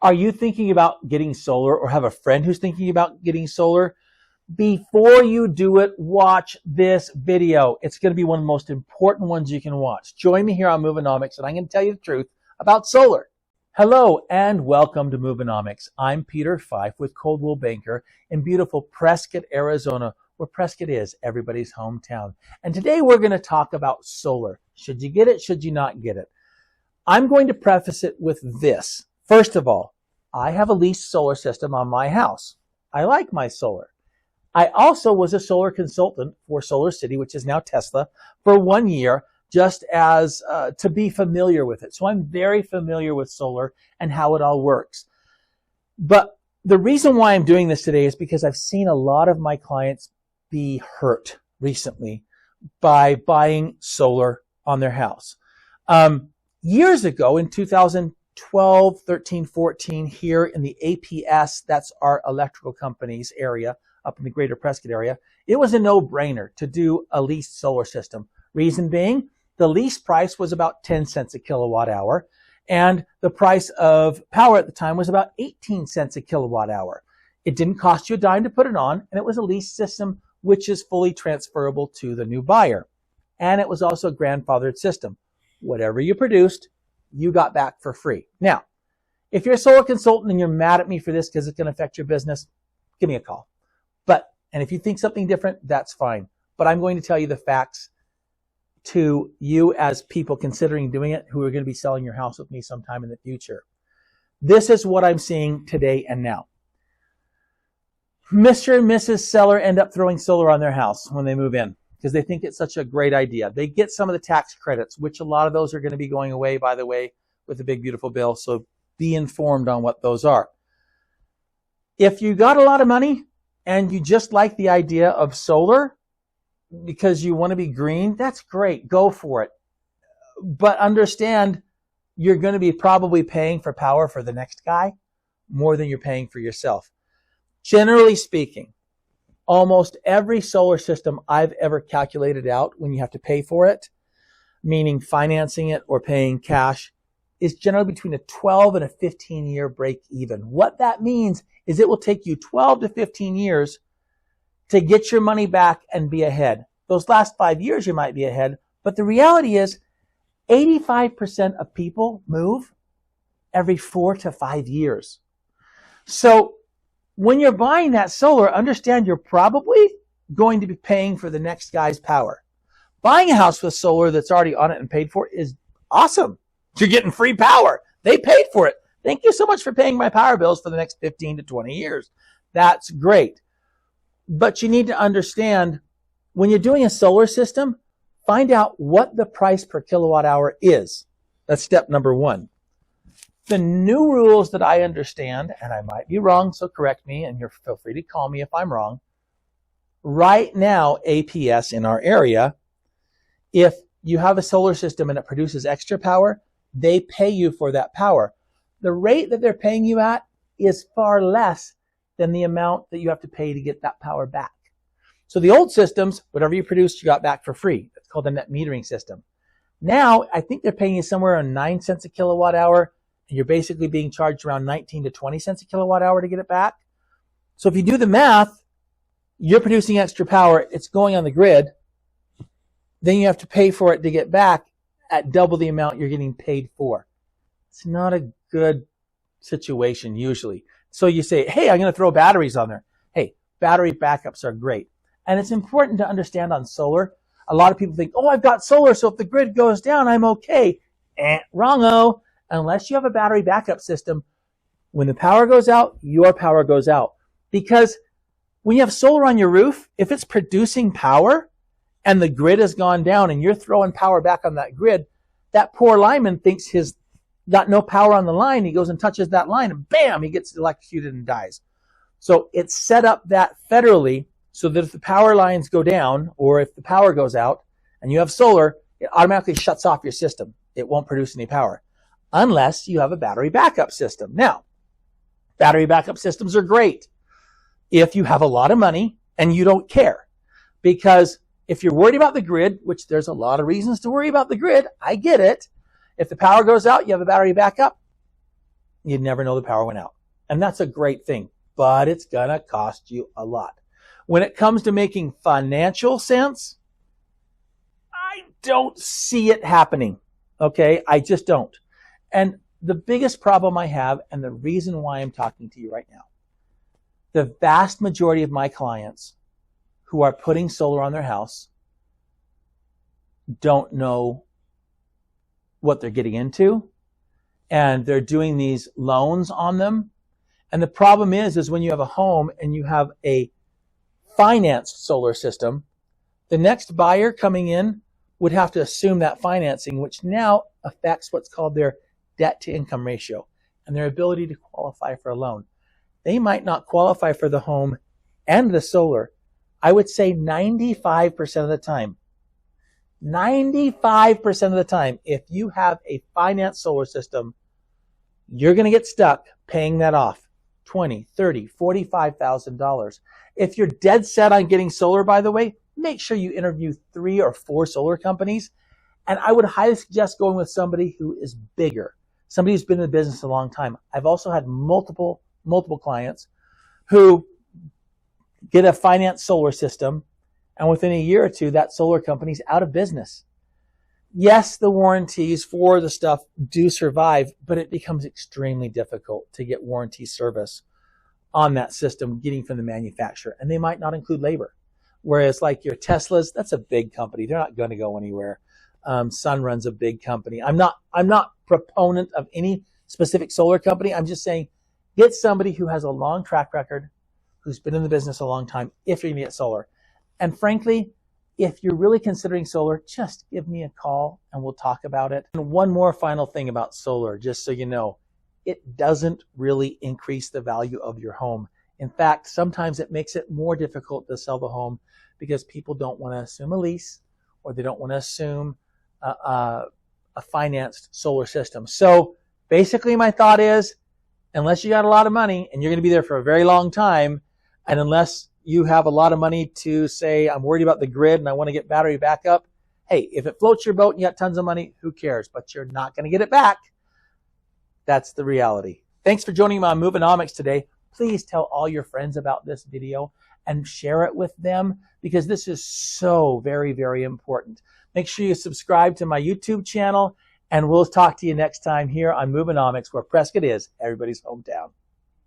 Are you thinking about getting solar or have a friend who's thinking about getting solar? Before you do it, watch this video. It's going to be one of the most important ones you can watch. Join me here on Moveonomics, and I'm going to tell you the truth about solar. Hello, and welcome to Moveonomics. I'm Peter Fife with Coldwell Banker in beautiful Prescott, Arizona, where Prescott is everybody's hometown. And today we're going to talk about solar. Should you get it? Should you not get it? I'm going to preface it with this. First of all, I have a leased solar system on my house. I like my solar. I also was a solar consultant for Solar City, which is now Tesla, for 1 year, just as to be familiar with it. So I'm very familiar with solar and how it all works. But the reason why I'm doing this today is because I've seen a lot of my clients be hurt recently by buying solar on their house. Years ago, in 2012, 13, 14, here in the APS, that's our electrical company's area, up in the greater Prescott area, it was a no-brainer to do a leased solar system. Reason being, the lease price was about 10 cents a kilowatt hour, and the price of power at the time was about 18 cents a kilowatt hour. It didn't cost you a dime to put it on, and it was a lease system which is fully transferable to the new buyer. And it was also a grandfathered system. Whatever you produced, you got back for free. Now, if you're a solar consultant and you're mad at me for this because it's going to affect your business, give me a call. And if you think something different, that's fine. But I'm going to tell you the facts to you as people considering doing it who are going to be selling your house with me sometime in the future. This is what I'm seeing today and now. Mr. and Mrs. Seller end up throwing solar on their house when they move in because they think it's such a great idea. They get some of the tax credits, which a lot of those are going to be going away, by the way, with the big, beautiful bill. So be informed on what those are. If you got a lot of money, and you just like the idea of solar because you want to be green, that's great. Go for it. But understand you're going to be probably paying for power for the next guy more than you're paying for yourself. Generally speaking, almost every solar system I've ever calculated out when you have to pay for it, meaning financing it or paying cash, is generally between a 12 and a 15-year break even. What that means is it will take you 12 to 15 years to get your money back and be ahead. Those last 5 years you might be ahead, but the reality is 85% of people move every 4 to 5 years. So when you're buying that solar, understand you're probably going to be paying for the next guy's power. Buying a house with solar that's already on it and paid for is awesome. You're getting free power. They paid for it. Thank you so much for paying my power bills for the next 15 to 20 years. That's great. But you need to understand when you're doing a solar system, find out what the price per kilowatt hour is. That's step number one. The new rules that I understand, and I might be wrong, so correct me, and feel free to call me if I'm wrong. Right now, APS in our area, if you have a solar system and it produces extra power, they pay you for that power. The rate that they're paying you at is far less than the amount that you have to pay to get that power back. So the old systems, whatever you produced, you got back for free. It's called a net metering system. Now, I think they're paying you somewhere around 9 cents a kilowatt hour, and you're basically being charged around 19 to 20 cents a kilowatt hour to get it back. So if you do the math, you're producing extra power, it's going on the grid, then you have to pay for it to get back at double the amount you're getting paid for. It's not a good situation usually. So you say, hey, I'm going to throw batteries on there. Hey, battery backups are great. And it's important to understand on solar. A lot of people think, oh, I've got solar, so if the grid goes down, I'm okay. Wrong-o. Unless you have a battery backup system, when the power goes out, your power goes out. Because when you have solar on your roof, if it's producing power and the grid has gone down and you're throwing power back on that grid, that poor lineman thinks he's got no power on the line. He goes and touches that line and bam, he gets electrocuted and dies. So it's set up that federally so that if the power lines go down or if the power goes out and you have solar, it automatically shuts off your system. It won't produce any power unless you have a battery backup system. Now, battery backup systems are great if you have a lot of money and you don't care. Because if you're worried about the grid, which there's a lot of reasons to worry about the grid, I get it. If the power goes out, you have a battery backup, you'd never know the power went out. And that's a great thing, but it's going to cost you a lot. When it comes to making financial sense, I don't see it happening. Okay? I just don't. And the biggest problem I have, and the reason why I'm talking to you right now, the vast majority of my clients who are putting solar on their house don't know what they're getting into, and they're doing these loans on them. And the problem is when you have a home and you have a financed solar system, the next buyer coming in would have to assume that financing, which now affects what's called their debt to income ratio and their ability to qualify for a loan. They might not qualify for the home and the solar. I would say 95% of the time. 95% of the time, if you have a financed solar system, you're going to get stuck paying that off. $20,000, $30,000, $45,000. If you're dead set on getting solar, by the way, make sure you interview 3 or 4 solar companies. And I would highly suggest going with somebody who is bigger, somebody who's been in the business a long time. I've also had multiple clients who get a financed solar system, and within a year or two, that solar company's out of business. Yes, the warranties for the stuff do survive, but it becomes extremely difficult to get warranty service on that system getting from the manufacturer. And they might not include labor. Whereas like your Teslas, that's a big company. They're not going to go anywhere. Sunrun's a big company. I'm not proponent of any specific solar company. I'm just saying get somebody who has a long track record, who's been in the business a long time, if you're going to get solar. And frankly, if you're really considering solar, just give me a call and we'll talk about it. And one more final thing about solar, just so you know, it doesn't really increase the value of your home. In fact, sometimes it makes it more difficult to sell the home because people don't want to assume a lease, or they don't want to assume a financed solar system. So basically my thought is, unless you got a lot of money and you're going to be there for a very long time, and unless you have a lot of money to say, I'm worried about the grid and I want to get battery backup, hey, if it floats your boat and you got tons of money, who cares? But you're not going to get it back. That's the reality. Thanks for joining me on Moveonomics today. Please tell all your friends about this video and share it with them, because this is so very, very important. Make sure you subscribe to my YouTube channel, and we'll talk to you next time here on Moveonomics, where Prescott is everybody's hometown.